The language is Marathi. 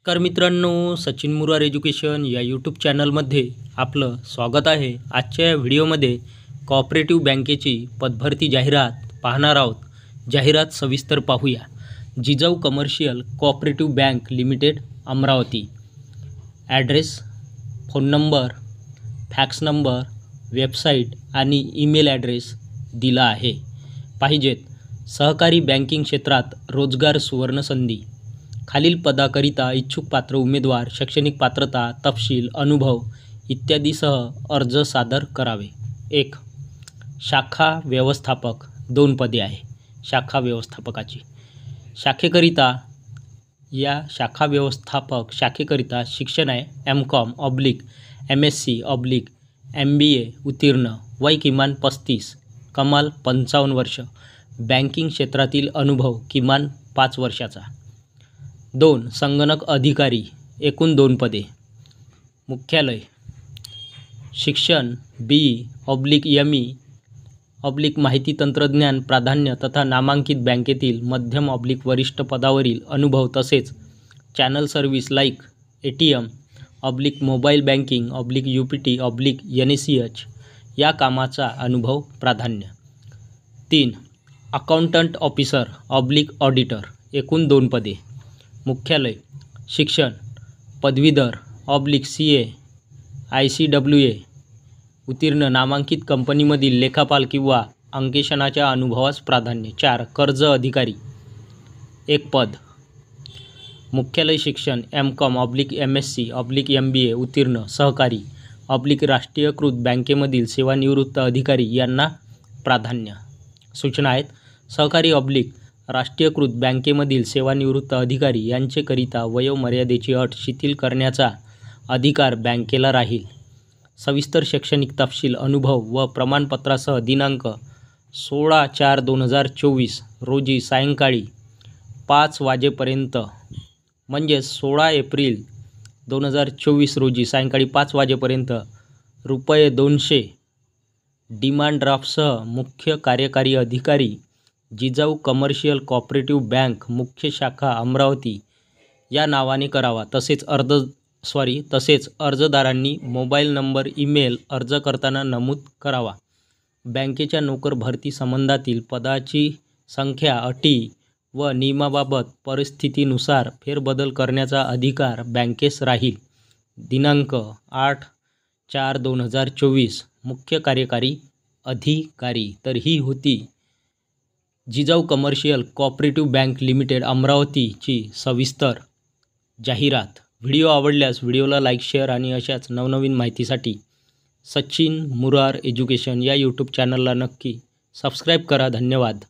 नमस्कार मित्रांनो, सचिन मुरार एज्युकेशन या यूट्यूब चॅनलमध्ये आपलं स्वागत आहे। आजच्या या व्हिडिओमध्ये कोऑपरेटिव्ह बँकेची पदभरती जाहिरात पाहणार आहोत। जाहिरात सविस्तर पाहूया। Jijau commercial cooperative bank limited Amravati. Address, phone number, fax number, website आणि ईमेल ॲड्रेस दिला आहे। पाहिजेत सहकारी बँकिंग क्षेत्रात रोजगार सुवर्ण संधी। खालील पदाकरिता इच्छुक पात्र उमेदवार शैक्षणिक पात्रता, तपशील, अनुभव इत्यादीसह अर्ज सादर करावे। 1. शाखा व्यवस्थापक 2 पदे आहे। शाखा व्यवस्थापकाची शाखेकरिता या शाखा व्यवस्थापक शाखेकरिता शिक्षण आहे MCOM/MSc/MBA उत्तीर्ण, वय किमान 35, कमाल 55 वर्ष, बँकिंग क्षेत्रातील अनुभव किमान 5 वर्षाचा। 2. संगणक अधिकारी एकूण 2 पदे। मुख्यालय शिक्षण BE/ME/ माहिती तंत्रज्ञान प्राधान्य तथा नामांकित बँकेतील मध्यम/वरिष्ठ पदावरील अनुभव तसेच चॅनल सर्व्हिस लाईक ATM/मोबाईल बँकिंग/UPT/NACH या कामाचा अनुभव प्राधान्य। 3. अकाउंटंट ऑफिसर/ऑडिटर एकूण 2 पदे। मुख्यालय शिक्षण पदवीधर/CA ICWA उत्तीर्ण, नामांकित कंपनीमधील लेखापाल किंवा अंकेशनाच्या अनुभवास प्राधान्य। 4. कर्ज अधिकारी 1 पद। मुख्यालय शिक्षण MCOM/MSc/MBA उत्तीर्ण, सहकारी/राष्ट्रीयकृत बँकेमधील सेवानिवृत्त अधिकारी यांना प्राधान्य। सूचना आहेत। सहकारी/राष्ट्रीयकृत बँकेमधील सेवानिवृत्त अधिकारी यांचेकरिता वयोमर्यादेची अट शिथिल करण्याचा अधिकार बँकेला राहील। सविस्तर शैक्षणिक तपशील, अनुभव व प्रमाणपत्रासह दिनांक 16/4/2024 रोजी सायंकाळी 5 वाजेपर्यंत म्हणजे 16 एप्रिल 2024 रोजी सायंकाळी 5 वाजेपर्यंत ₹200 डिमांड ड्राफ्टसह मुख्य कार्यकारी अधिकारी, जिजाऊ कमर्शियल कोऑपरेटिव्ह बँक, मुख्य शाखा अमरावती या नावाने करावा। तसेच अर्जदारांनी मोबाईल नंबर, ईमेल अर्ज करताना नमूद करावा। बँकेच्या नोकर भरती संबंधातील पदाची संख्या, अटी व नियमाबाबत परिस्थितीनुसार फेरबदल करण्याचा अधिकार बँकेस राहील। दिनांक 8/4/2024 मुख्य कार्यकारी अधिकारी। तर ही होती Jijau commercial cooperative bank limited अमरावतीची सविस्तर जाहिरात। व्हिडिओ आवडल्यास व्हिडिओला लाईक, शेअर आणि अशाच नवनवीन माहितीसाठी सचिन मुरार एज्युकेशन या यूट्यूब चॅनलला नक्की सबस्क्राईब करा। धन्यवाद।